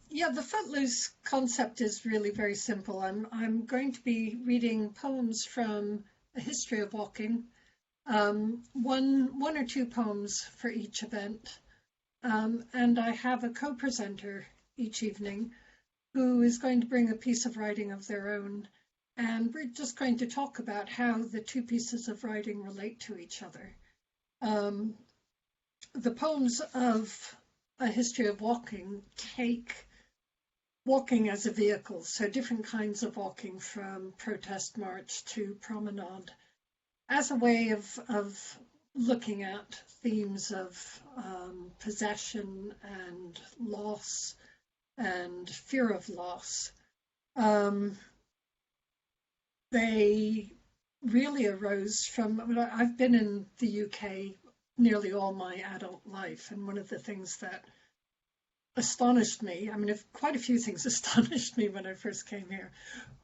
Yeah, the Footloose concept is really very simple. I'm going to be reading poems from a history of walking, one or two poems for each event, and I have a co-presenter each evening who is going to bring a piece of writing of their own, and we're just going to talk about how the two pieces of writing relate to each other. Um, the poems of a history of walking take walking as a vehicle, so different kinds of walking from protest march to promenade, as a way of looking at themes of possession and loss and fear of loss. Um, they really arose from, I've been in the UK nearly all my adult life, and one of the things that astonished me. I mean, if quite a few things astonished me when I first came here,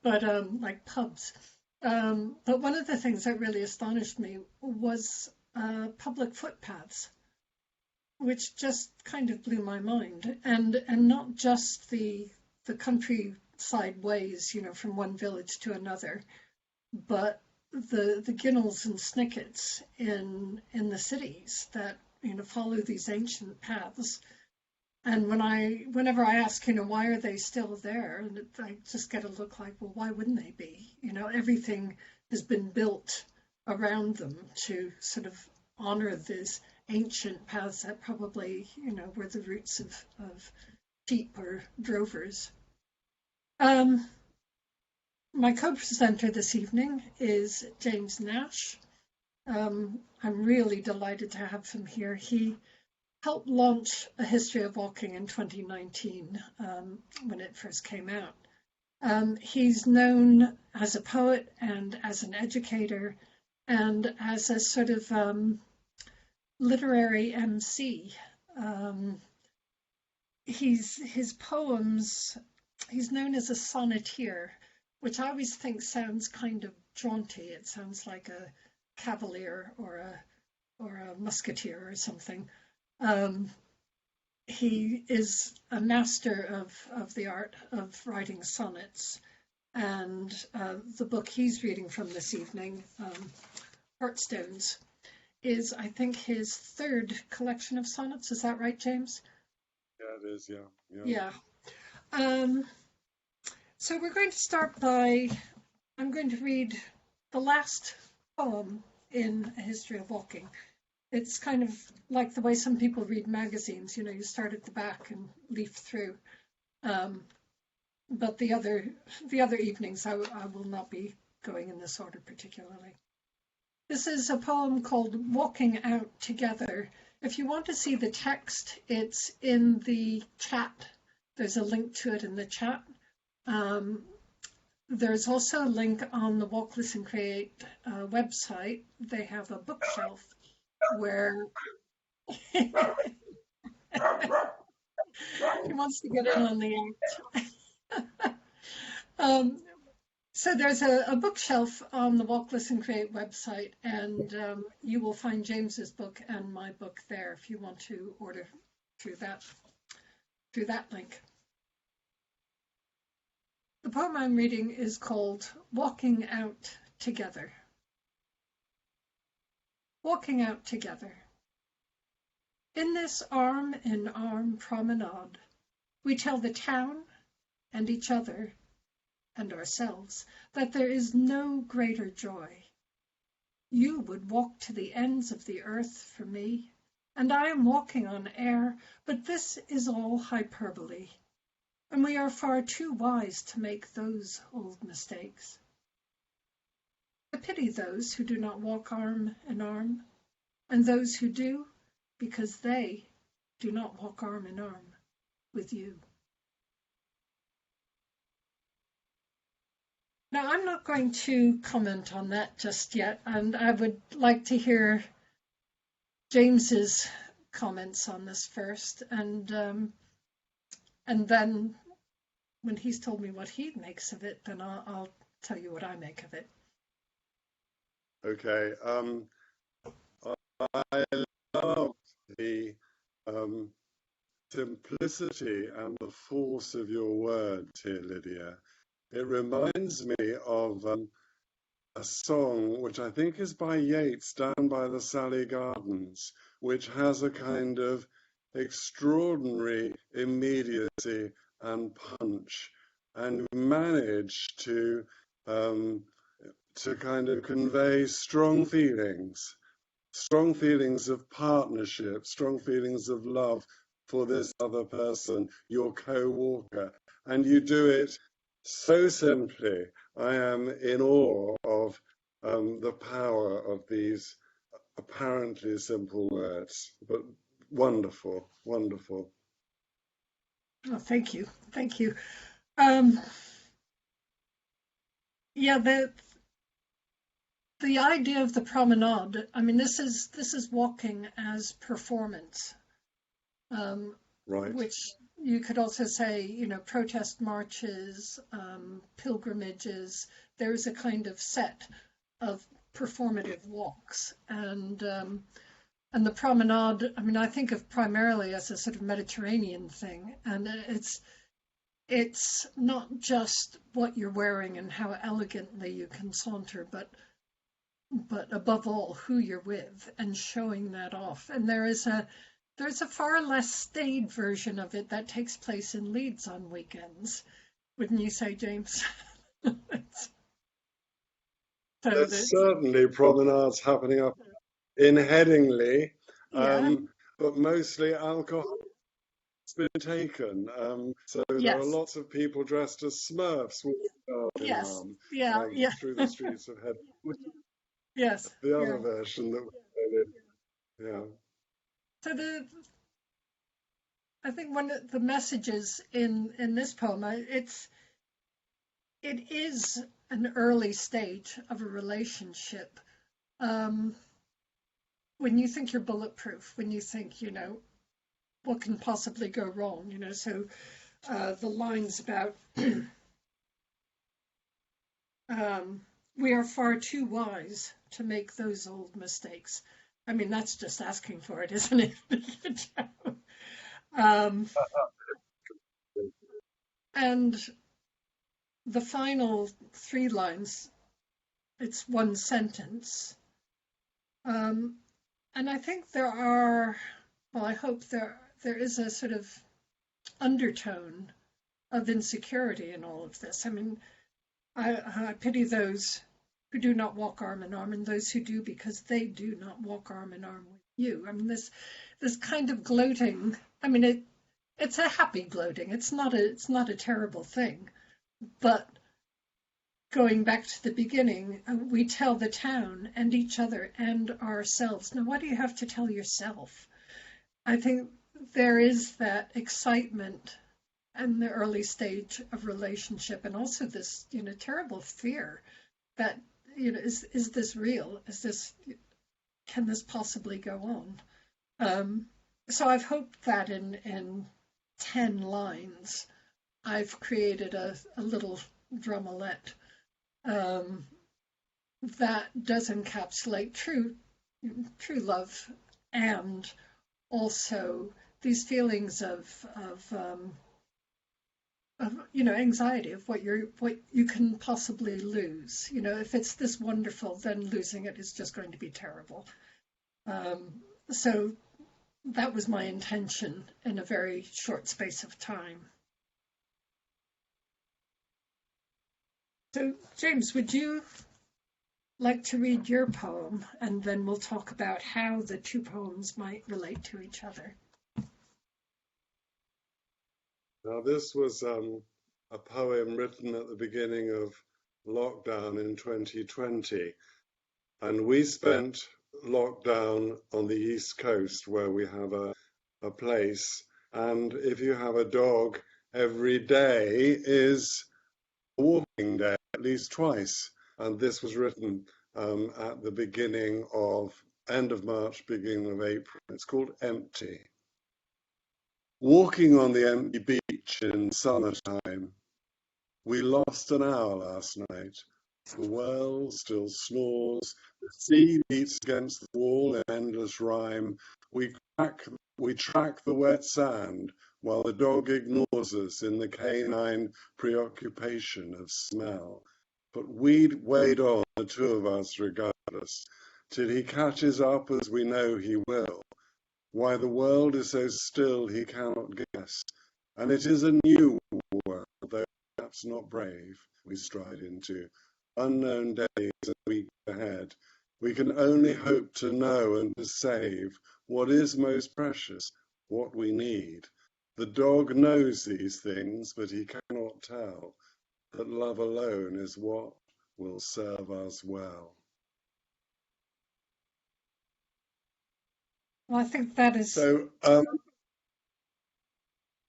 but like pubs. But one of the things that really astonished me was public footpaths, which just kind of blew my mind, and not just the countryside ways, you know, from one village to another, but the ginnels and snickets in the cities that follow these ancient paths. And whenever I ask, why are they still there? And I just get a look like, well, why wouldn't they be? Everything has been built around them to sort of honor these ancient paths that probably, were the roots of sheep or drovers. Um, my co-presenter this evening is James Nash. I'm really delighted to have him here. He helped launch A History of Walking in 2019 when it first came out. He's known as a poet and as an educator and as a sort of literary MC. His poems, he's known as a sonneteer, which I always think sounds kind of jaunty. It sounds like a cavalier or a musketeer or something. Um, he is a master of the art of writing sonnets, and the book he's reading from this evening, Heartstones, is, I think, his third collection of sonnets. Is that right, James? Yeah, it is. Yeah, yeah. Yeah. Um, so we're going to start by, I'm going to read the last poem in A History of Walking. It's kind of like the way some people read magazines, you start at the back and leaf through. Um, but the other evenings, I will not be going in this order particularly. This is a poem called Walking Out Together. If you want to see the text, it's in the chat. There's a link to it in the chat. Um, there's also a link on the Walk, Listen, Create website. They have a bookshelf where he wants to get in on the act. So there's a bookshelf on the Walk, Listen, Create website, and you will find James's book and my book there if you want to order through that link. The poem I'm reading is called Walking Out Together. Walking out together. In this arm-in-arm promenade, we tell the town and each other and ourselves that there is no greater joy. You would walk to the ends of the earth for me, and I am walking on air, but this is all hyperbole, and we are far too wise to make those old mistakes. I pity those who do not walk arm in arm, and those who do, because they do not walk arm in arm with you. Now, I'm not going to comment on that just yet, and I would like to hear James's comments on this first, and then when he's told me what he makes of it, then I'll tell you what I make of it. Okay. I love the simplicity and the force of your words here, Lydia. It reminds me of a song which I think is by Yeats, Down by the Salley Gardens, which has a kind of extraordinary immediacy and punch, and manage to kind of convey strong feelings of partnership, strong feelings of love for this other person, your co-walker, and you do it so simply. I am in awe of the power of these apparently simple words, but wonderful, wonderful. Oh, thank you. Thank you. Um, yeah, the idea of the promenade, I mean, this is walking as performance, Right. which you could also say, protest marches, pilgrimages. There's a kind of set of performative walks, and the promenade. I mean, I think of primarily as a sort of Mediterranean thing, and it's not just what you're wearing and how elegantly you can saunter, but above all, who you're with and showing that off. And there's a far less staid version of it that takes place in Leeds on weekends, wouldn't you say, James? So There's certainly promenades happening up in Headingley, yeah, but mostly alcohol has been taken. So there are yes, lots of people dressed as Smurfs walking arm in yes, arm yeah, yeah, through the streets of Headingley. yes, The yeah. other version that we yeah. So I think one of the messages in this poem, it is an early stage of a relationship. Um, when you think you're bulletproof, when you think, what can possibly go wrong, so the lines about we are far too wise to make those old mistakes. I mean, that's just asking for it, isn't it? um, and the final three lines, it's one sentence. And I think I hope there is a sort of undertone of insecurity in all of this. I mean, I pity those who do not walk arm in arm, and those who do, because they do not walk arm in arm with you. I mean, this kind of gloating. I mean, it's a happy gloating. It's not a terrible thing. But going back to the beginning, we tell the town and each other and ourselves. Now, what do you have to tell yourself? I think there is that excitement in the early stage of relationship, and also this, terrible fear that, is this real? Can this possibly go on? So I've hoped that in 10 lines, I've created a little drumalette that does encapsulate true love, and also these feelings of anxiety of what you can possibly lose. If it's this wonderful, then losing it is just going to be terrible. So that was my intention in a very short space of time. So, James, would you like to read your poem, and then we'll talk about how the two poems might relate to each other? Now this was a poem written at the beginning of lockdown in 2020, and we spent lockdown on the East Coast where we have a place, and if you have a dog, every day is a walking day, at least twice. And this was written at the beginning of end of March, beginning of April. It's called Empty. Walking on the empty beach in summertime, we lost an hour last night The world still snores, the sea beats against the wall in endless rhyme. We we track the wet sand while the dog ignores us in the canine preoccupation of smell. But we'd wade on, the two of us regardless, till he catches up as we know he will. Why the world is so still he cannot guess, and it is a new world, though perhaps not brave, we stride into. Unknown days and weeks ahead. We can only hope to know and to save what is most precious, what we need. The dog knows these things, but he cannot tell that love alone is what will serve us well. Well, I think that is. So,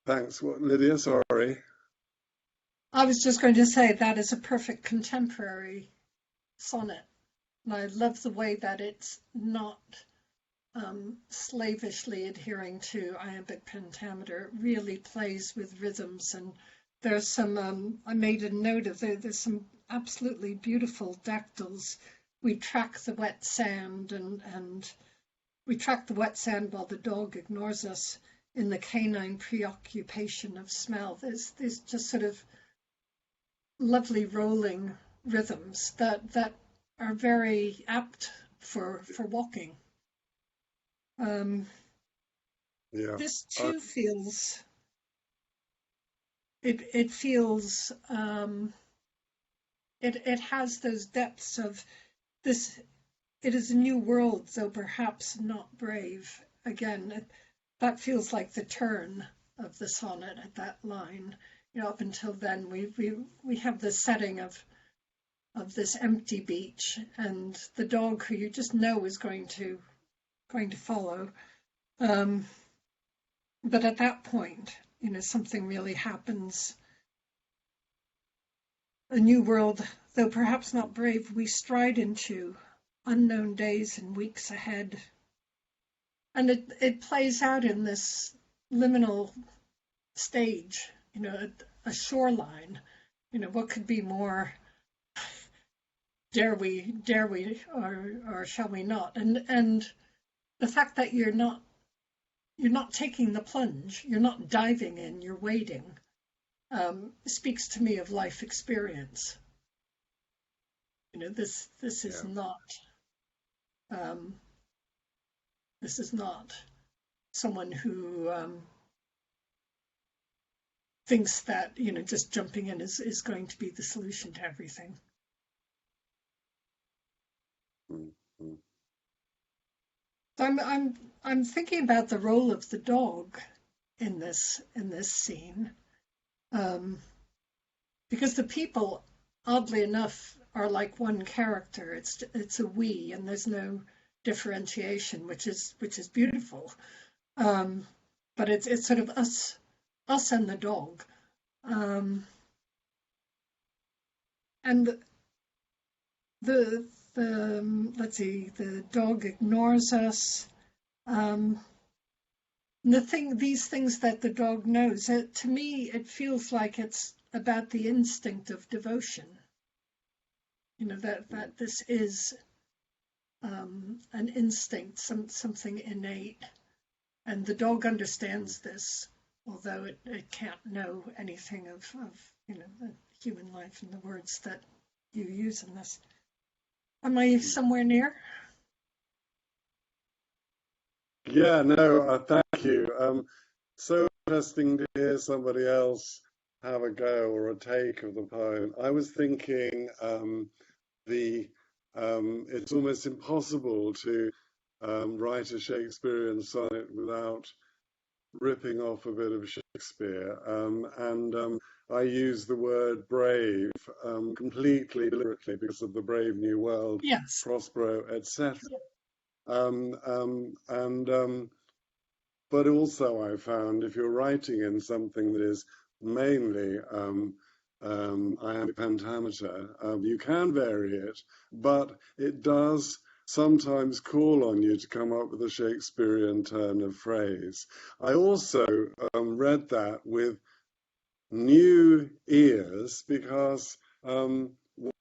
thanks, Lydia, sorry. I was just going to say that is a perfect contemporary sonnet. And I love the way that it's not slavishly adhering to iambic pentameter. It really plays with rhythms. And there's some, I made a note of there's some absolutely beautiful dactyls. We track the wet sand and we track the wet sand while the dog ignores us in the canine preoccupation of smell. There's just sort of lovely rolling rhythms that are very apt for walking. Yeah. This too feels it feels it has those depths of this. It is a new world, though perhaps not brave. Again, that feels like the turn of the sonnet at that line. You know, up until then, we have the setting of this empty beach and the dog who you just know is going to follow. But at that point, you know, something really happens. A new world, though perhaps not brave, we stride into unknown days and weeks ahead. And it plays out in this liminal stage, you know, a shoreline. You know, what could be more dare we, or shall we not? And the fact that you're not taking the plunge, you're not diving in, you're wading, speaks to me of life experience. You know, this is not someone who thinks that, you know, just jumping in is going to be the solution to everything. Mm-hmm. So I'm thinking about the role of the dog in this scene, because the people, oddly enough, are like one character. It's a we, and there's no differentiation, which is beautiful. But it's sort of us and the dog, and the let's see, the dog ignores us. These things that the dog knows, to me, it feels like it's about the instinct of devotion. You know, that this is an instinct, something innate. And the dog understands this, although it can't know anything of you know, human life and the words that you use in this. Am I somewhere near? Yeah, no, thank you. So interesting to hear somebody else have a go or a take of the poem. I was thinking it's almost impossible to write a Shakespearean sonnet without ripping off a bit of Shakespeare. I use the word brave completely deliberately because of the Brave New World, Yes. Prospero, etc. But also I found if you're writing in something that is mainly iambic pentameter, you can vary it, but it does sometimes call on you to come up with a Shakespearean turn of phrase. I also read that with new ears because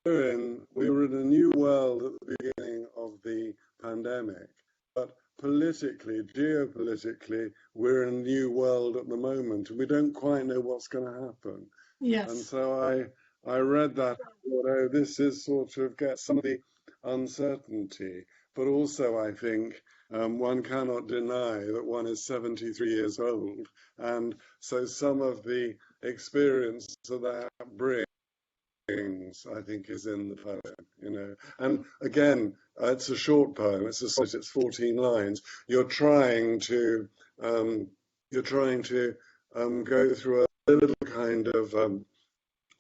we were in a new world at the beginning of the pandemic, but politically, geopolitically, we're in a new world at the moment, and we don't quite know what's going to happen. And Yes. so I read that, and thought, oh, this is sort of get some of the uncertainty, but also I think one cannot deny that one is 73 years old, and so some of the experience that brings, I think, is in the poem. And again, it's a short poem. It's 14 lines. You're trying to um, go through a little kind of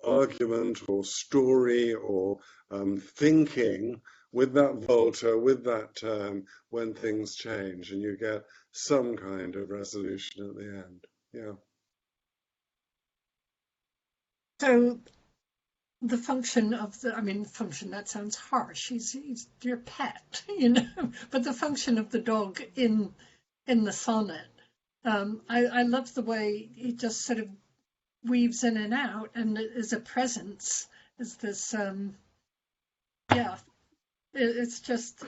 argument or story or thinking with that Volta, with that term, when things change, and you get some kind of resolution at the end. Yeah. So the function of function, that sounds harsh. He's your pet, but the function of the dog in the sonnet, I love the way he just sort of weaves in and out and is a presence, is this, yeah, it's just,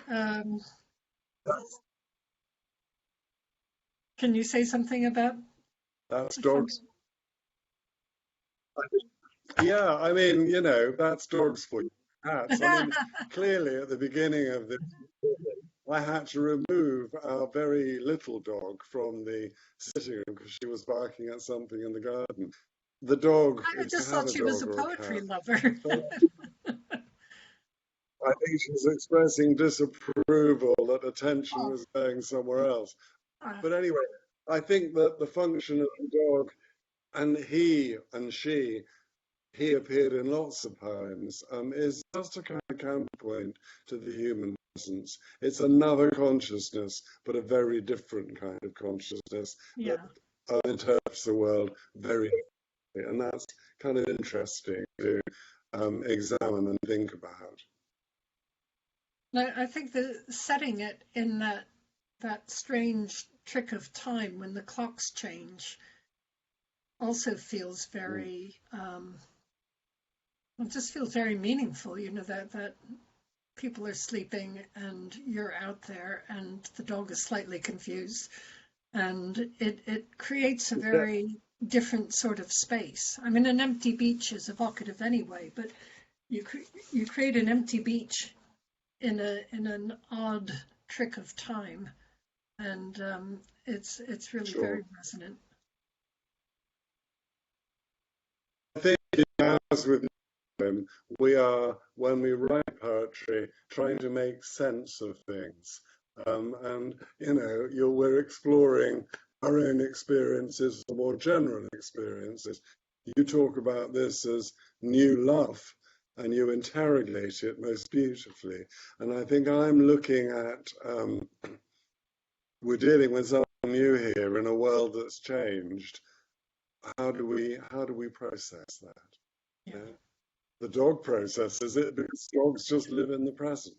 can you say something about That's the dogs. function? Yeah, I mean, that's dogs for you. Cats. I mean, clearly at the beginning of this, I had to remove our very little dog from the sitting room because she was barking at something in the garden. The dog, I if you just have thought a she was dog a or a poetry cat, lover. I think she was expressing disapproval that attention Oh, was going somewhere else. uh, But anyway, I think that the function of the dog, and he and she, he appeared in lots of poems, is just a kind of counterpoint to the human presence. It's another consciousness, but a very different kind of consciousness that yeah. interprets the world very differently. And that's kind of interesting to examine and think about. I think that setting it in that strange trick of time when the clocks change also feels Mm. very, it just feels very meaningful, that people are sleeping and you're out there and the dog is slightly confused, and it creates a Yeah, very different sort of space. I mean, an empty beach is evocative anyway, but you you create an empty beach in an odd trick of time, and it's really sure. very resonant. I think as with we are, when we write poetry, trying to make sense of things. And, we're exploring our own experiences, the more general experiences. You talk about this as new love, and you interrogate it most beautifully. And I think I'm looking at, we're dealing with something new here in a world that's changed. How do we process that? Yeah. You know? The dog processes it because dogs just live in the present.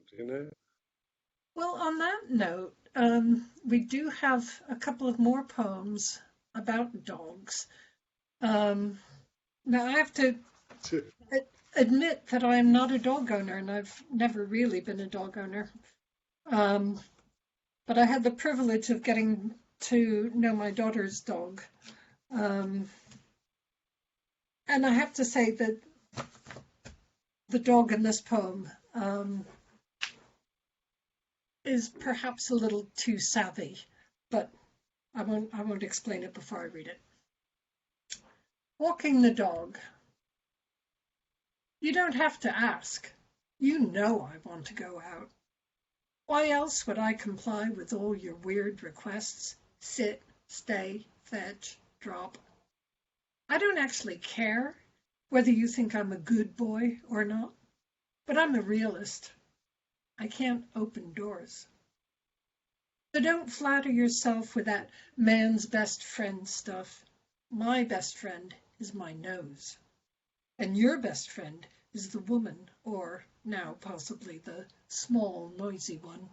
Well, on that note, we do have a couple of more poems about dogs. Um, Now, I have to admit that I am not a dog owner, and I've never really been a dog owner. Um, but I had the privilege of getting to know my daughter's dog. Um, and I have to say that the dog in this poem is perhaps a little too savvy, but I won't explain it before I read it. Walking the dog. You don't have to ask. You know I want to go out. Why else would I comply with all your weird requests? Sit, stay, fetch, drop. I don't actually care whether you think I'm a good boy or not, but I'm a realist. I can't open doors. So don't flatter yourself with that man's best friend stuff. My best friend is my nose. And your best friend is the woman, or now possibly the small, noisy one.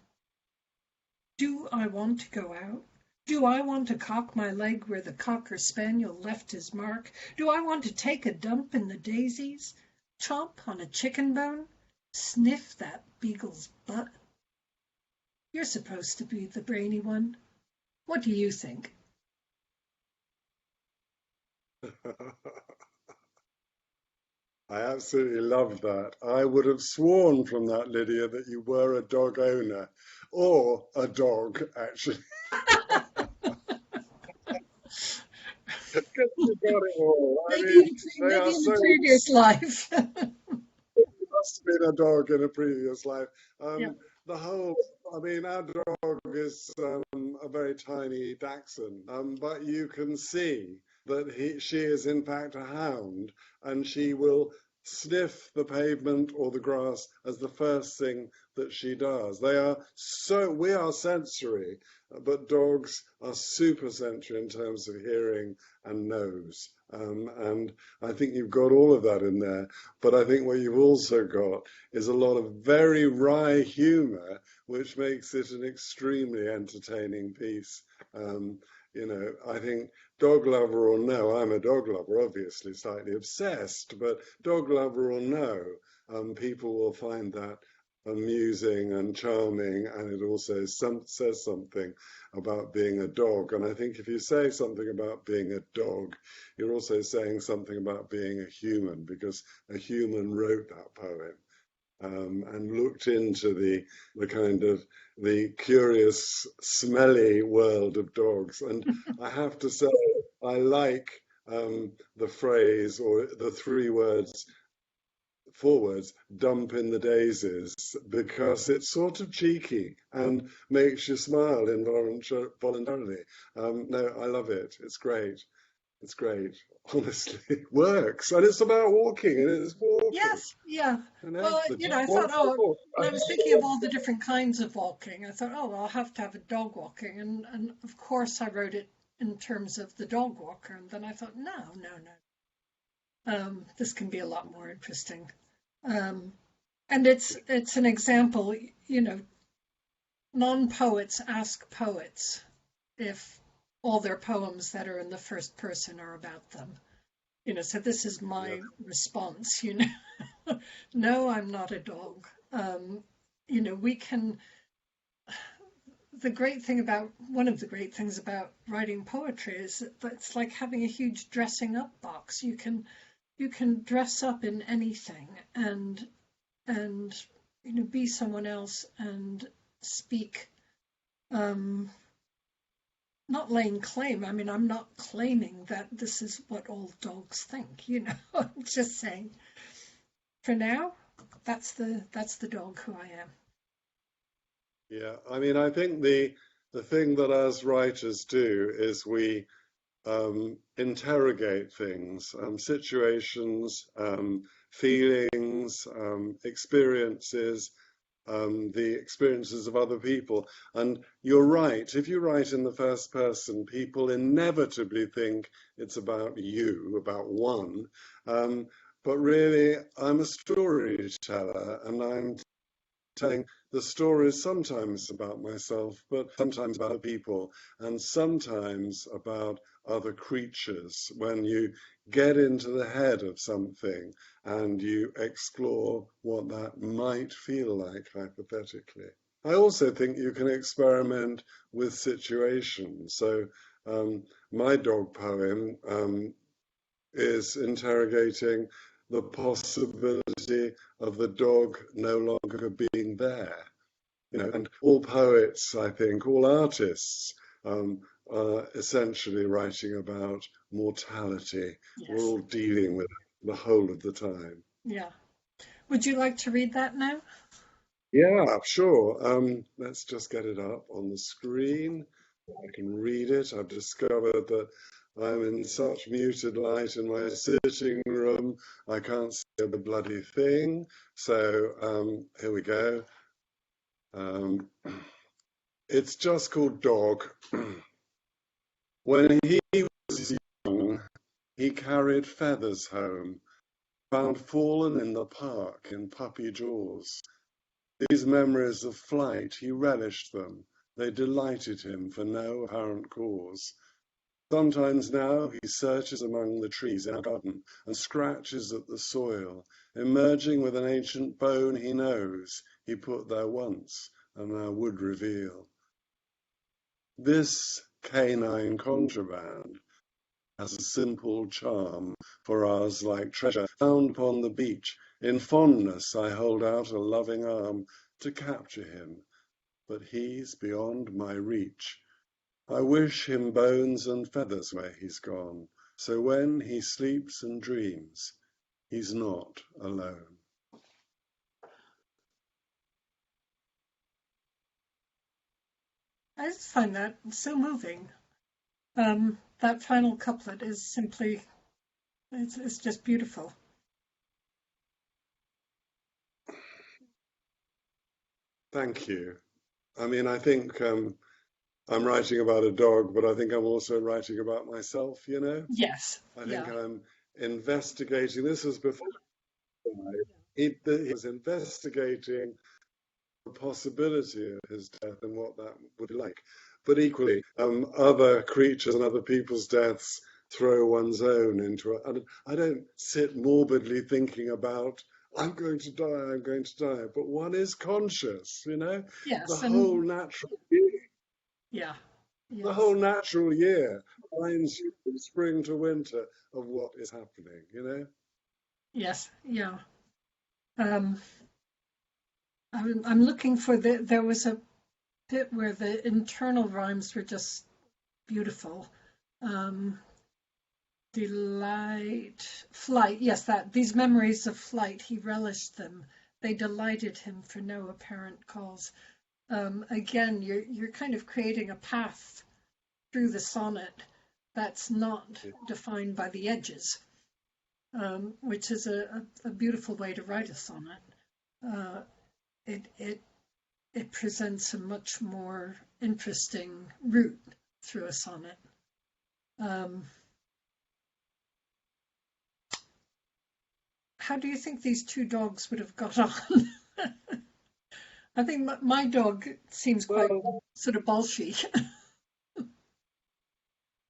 Do I want to go out? Do I want to cock my leg where the cocker spaniel left his mark? Do I want to take a dump in the daisies? chomp on a chicken bone, sniff that beagle's butt. You're supposed to be the brainy one. What do you think? I absolutely love that. I would have sworn from that, Lydia, that you were a dog owner or a dog, actually. Because you got it all. I Maybe mean, they maybe are in so. a previous life. You must have been a dog in a previous life. Yeah. The whole, I mean, our dog is a very tiny dachshund, but you can see that she is in fact a hound, and she will sniff the pavement or the grass as the first thing that she does. We are sensory, but dogs are super sensory in terms of hearing and nose. And I think you've got all of that in there. But I think what you've also got is a lot of very wry humour, which makes it an extremely entertaining piece. I think dog lover or no, I'm a dog lover, obviously slightly obsessed, but dog lover or no, people will find that amusing and charming, and it also says something about being a dog. And I think if you say something about being a dog, you're also saying something about being a human, because a human wrote that poem. And looked into the kind of the curious, smelly world of dogs. And I have to say, I like the phrase or the 3 words, 4 words, dump in the daisies, because it's sort of cheeky and makes you smile involuntarily. No, I love it. It's great. It's great. Honestly, it works. And it's about walking, and it's walking. Yes, yeah. You know, Well, the you dog know, I thought, wants to oh, walk. when I was thinking of all the different kinds of walking, I thought, oh, I'll have to have a dog walking. And of course, I wrote it in terms of the dog walker. And then I thought, no, no, no. This can be a lot more interesting. Um, and it's an example, you know, non-poets ask poets if all their poems that are in the first person are about them. You know, so this is Yeah, my response, you know. No, I'm not a dog. You know, we can, the great thing about, one of the great things about writing poetry is that it's like having a huge dressing up box. You can dress up in anything and you know, be someone else and speak, um, not laying claim. I mean, I'm not claiming that this is what all dogs think, you know. I'm just saying, for now, that's the dog who I am. yeah. I mean, I think the thing that as writers do is we interrogate things, situations, feelings, experiences, the experiences of other people. And you're right, if you write in the first person, people inevitably think it's about you, about one. Um, but really, I'm a storyteller, and I'm telling the stories sometimes about myself, but sometimes about other people, and sometimes about other creatures. When you get into the head of something and you explore what that might feel like hypothetically. I also think you can experiment with situations. So my dog poem is interrogating the possibility of the dog no longer being there. You know, and all poets, I think, all artists are essentially writing about mortality. We're Yes. all dealing with it the whole of the time. Yeah. Would you like to read that now? Yeah, sure. Let's just get it up on the screen. I can read it. I've discovered that I'm in such muted light in my sitting room, I can't see the bloody thing. So here we go. Um, it's just called Dog. When he was young, he carried feathers home, found fallen in the park in puppy jaws. These memories of flight, he relished them. They delighted him for no apparent cause. Sometimes now he searches among the trees in our garden and scratches at the soil, emerging with an ancient bone he knows he put there once and now would reveal. This canine contraband has a simple charm for ours like treasure found upon the beach. In fondness I hold out a loving arm to capture him, but he's beyond my reach. I wish him bones and feathers where he's gone, so when he sleeps and dreams, he's not alone. I just find that so moving. That final couplet is simply, it's just beautiful. Thank you. I mean, I think I'm writing about a dog, but I think I'm also writing about myself, you know? Yes, I think yeah, I'm investigating. This was before he was investigating the possibility of his death and what that would be like. But equally, other creatures and other people's deaths throw one's own into it. And I don't sit morbidly thinking about, I'm going to die, I'm going to die. But one is conscious, you know? The yes, whole and natural year, yeah, the whole yes, natural year finds you from spring to winter of what is happening, you know? yes, yeah. Um, I'm looking for there was a bit where the internal rhymes were just beautiful. Um, Delight, flight, yes, that these memories of flight, he relished them. They delighted him for no apparent cause. Again, you're kind of creating a path through the sonnet that's not defined by the edges, which is a beautiful way to write a sonnet. Uh, it it it presents a much more interesting route through a sonnet. Um, how do you think these two dogs would have got on? I think my dog seems quite Well, sort of bolshy.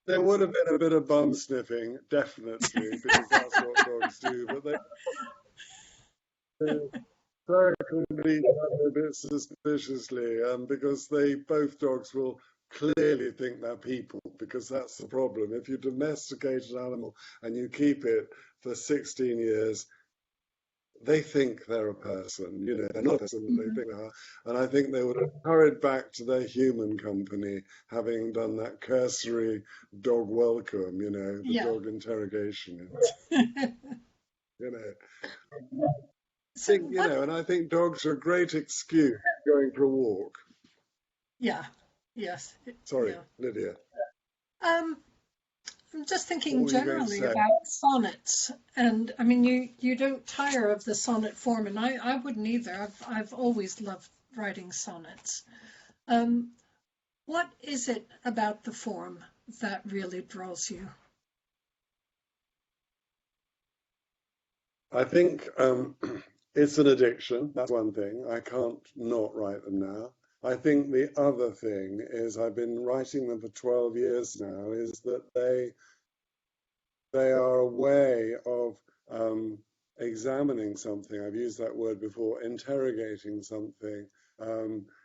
there would have been a bit of bum sniffing, definitely, because that's what dogs do, but they circled each other a bit suspiciously, because both dogs will clearly think they're people, because that's the problem. If you domesticate an animal and you keep it for 16 years, they think they're a person, you know, they're not a person, but they Mhm. think they are. And I think they would have hurried back to their human company, having done that cursory dog welcome, you know, the Yeah. dog interrogation, you know. So Think, you what? know, and I think dogs are a great excuse going for a walk. Yeah. Yes. Sorry, Yeah. Lydia, Um, I'm just what thinking were you going to generally say? about sonnets, and I mean, you don't tire of the sonnet form, and I wouldn't either. I've always loved writing sonnets. Um, what is it about the form that really draws you? I think it's an addiction. That's one thing. I can't not write them now. I think the other thing is I've been writing them for 12 years now, is that they are a way of examining something. I've used that word before, interrogating something,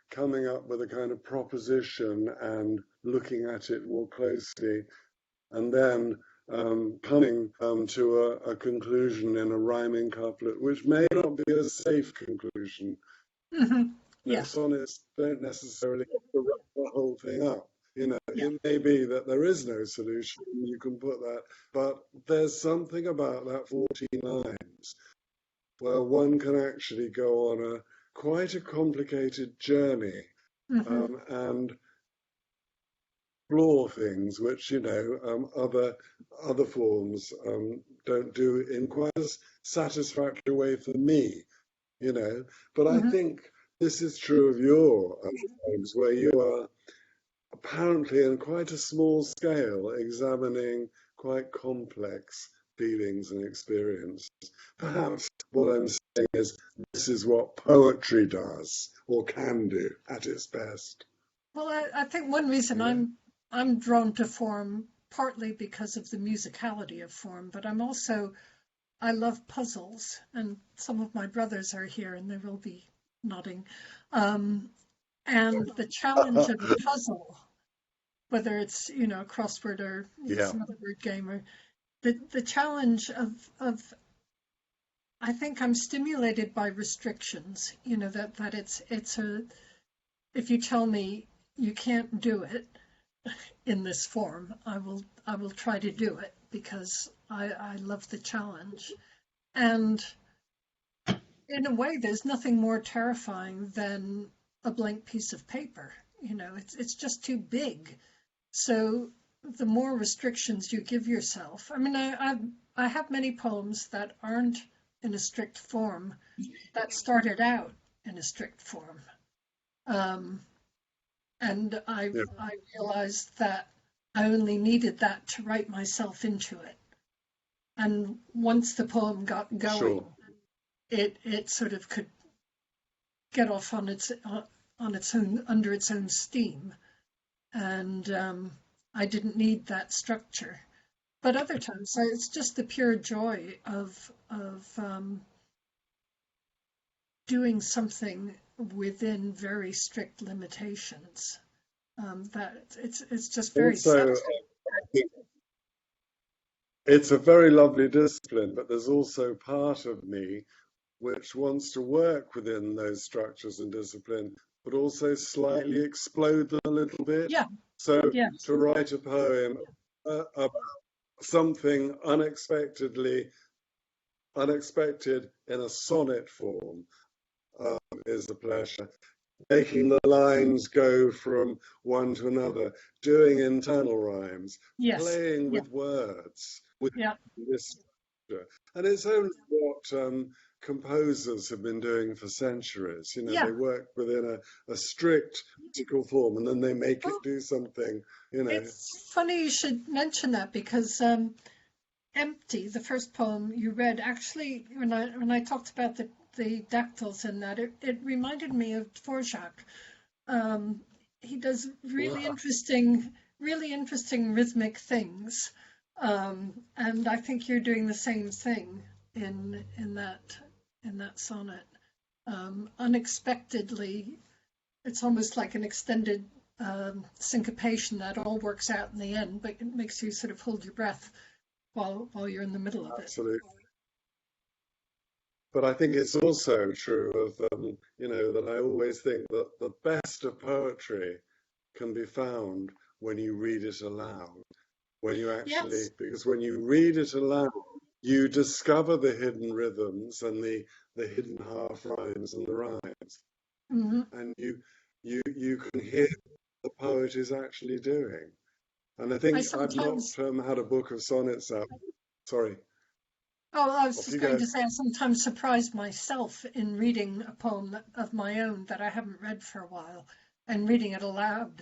coming up with a kind of proposition and looking at it more closely, and then coming to a conclusion in a rhyming couplet, which may not be a safe conclusion. Hmm. You know, Yeah. sonnets don't necessarily have to wrap the whole thing up. You know, Yeah. it may be that there is no solution, you can put that, but there's something about that 14 lines where one can actually go on quite a complicated journey, Hmm. and explore things which, you know, other forms don't do in quite as satisfactory way for me, you know. But I Hmm. think this is true of your poems, where you are apparently in quite a small scale examining quite complex feelings and experiences. Perhaps what I'm saying is this is what poetry does or can do at its best. Well, I think one reason You know? I'm drawn to form partly because of the musicality of form, but I love puzzles, and some of my brothers are here and they will be nodding. And the challenge of a puzzle, whether it's, a crossword or Yeah, some other word game, or the challenge of I think I'm stimulated by restrictions, that it's a, if you tell me you can't do it in this form, I will try to do it because I love the challenge. And in a way, there's nothing more terrifying than a blank piece of paper. It's just too big. So the more restrictions you give yourself, I mean, I have many poems that aren't in a strict form that started out in a strict form. Um, and yeah, I realized that I only needed that to write myself into it. And once the poem got going, sure. it sort of could get off on its own under its own steam, and I didn't need that structure. But other times, it's just the pure joy of doing something within very strict limitations. That it's just very Also, satisfying. it's a very lovely discipline, but there's also part of me which wants to work within those structures and discipline, but also slightly explode them a little bit. Yeah, So yes, to write a poem about something unexpected in a sonnet form is a pleasure. Making the lines go from one to another, doing internal rhymes, yes, playing yeah, with words, with yeah, this structure. And it's only what composers have been doing for centuries. yeah. They work within a strict musical form and then they make it Well, do something, it's funny you should mention that because Empty, the first poem you read, actually, when I talked about the dactyls in that, it reminded me of Dvorak. Um, he does really interesting rhythmic things, and I think you're doing the same thing in that sonnet. Unexpectedly, it's almost like an extended syncopation that all works out in the end, but it makes you sort of hold your breath while you're in the middle of it. absolutely. But I think it's also true of, that I always think that the best of poetry can be found when you read it aloud. Yes. Because when you read it aloud, you discover the hidden rhythms and the hidden half rhymes and the rhymes, Hmm. and you can hear what the poet is actually doing. And I I think I've not sometimes, had a book of sonnets out. Sorry, oh, I was off just you going go. to say, I sometimes surprise myself in reading a poem of my own that I haven't read for a while and reading it aloud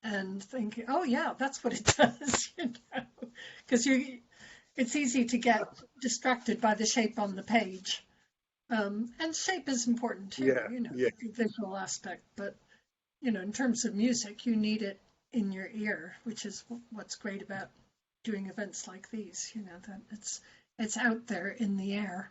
and thinking, oh, yeah, that's what it does, because it's easy to get distracted by the shape on the page. And shape is important too, Yeah, yeah. the visual aspect, but in terms of music, you need it in your ear, which is what's great about doing events like these, that it's out there in the air.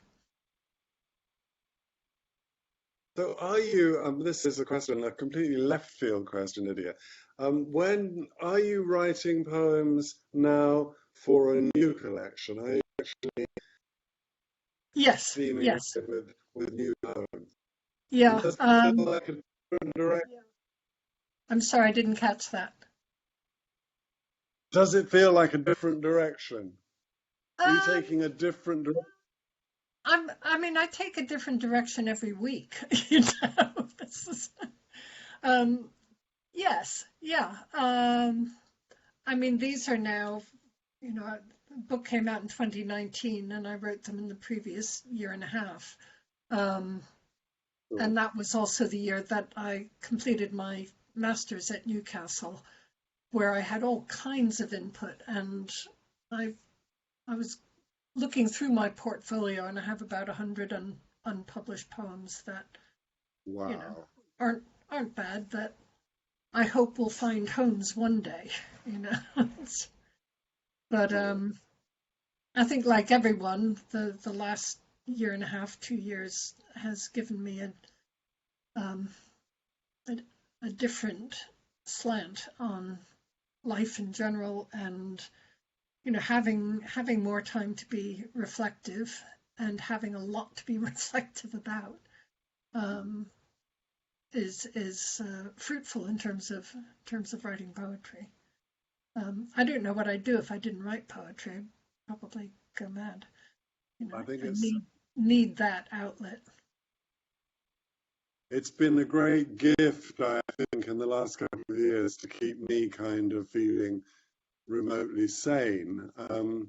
So are you, this is a question, a completely left field question, Lydia. When are you writing poems now for a new collection? Are you actually Yes, steaming yes, ahead with new poems? And yeah. does it feel like a different direction? I'm sorry, I didn't catch that. Does it feel like a different direction? Are you Um, taking a different direction? I mean, I take a different direction every week, This um, yes, yeah. I mean, these are now, the book came out in 2019, and I wrote them in the previous year and a half. Um, and that was also the year that I completed my master's at Newcastle, where I had all kinds of input, and I I was looking through my portfolio, and I have about 100 unpublished poems that you know Wow. aren't aren't bad, that I hope will find homes one day. You know. But I think, like everyone, the last year and a half, 2 years has given me um, a, a different slant on life in general, and having more time to be reflective and having a lot to be reflective about um, is fruitful in terms of writing poetry. I don't know what I'd do if I didn't write poetry. I'd probably go mad. I think I need that outlet. it's been a great gift, I think, in the last couple of years to keep me kind of feeling remotely sane. Hmm.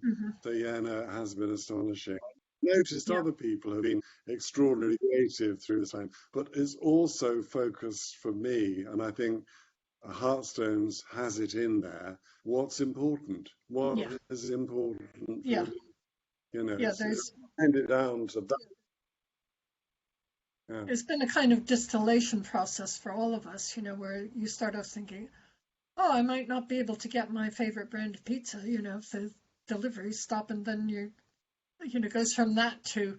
So yeah, no, it has been astonishing. Noticed Yeah, other people have been extraordinarily creative through this time, but it's also focused for me, and I think Heartstones has it in there. What's important? What yeah, is important for yeah, you? You know, yeah. so hand it down to that. Yeah, There's been a kind of distillation process for all of us, where you start off thinking, oh, I might not be able to get my favorite brand of pizza, if the deliveries stop, and then goes from that to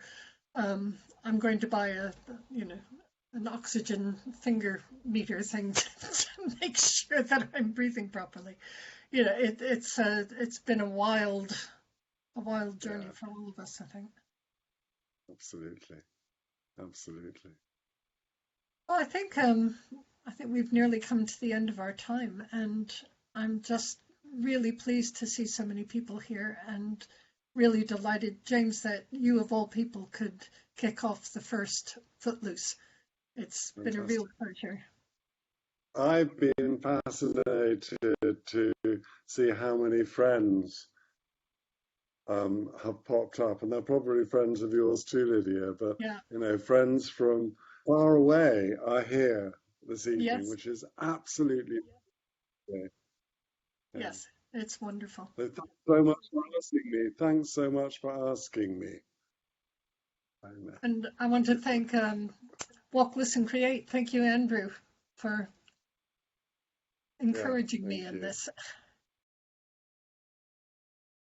I'm going to buy an oxygen finger meter thing to make sure that I'm breathing properly. It's been a wild journey yeah, for all of us, I think. absolutely, absolutely. Well, I think we've nearly come to the end of our time, and I'm just really pleased to see so many people here, and really delighted, James, that you of all people could kick off the first Footloose. It's been a real Fantastic. pleasure. I've been fascinated to see how many friends have popped up, and they're probably friends of yours too, Lydia. But Yeah. friends from far away are here this evening, Yes. which is absolutely great. Yeah. Yes. It's wonderful. So thanks so much for asking me. Thanks so much for asking me. And I want to thank Walk, Listen, Create. Thank you, Andrew, for Yeah, encouraging me thank in you. this.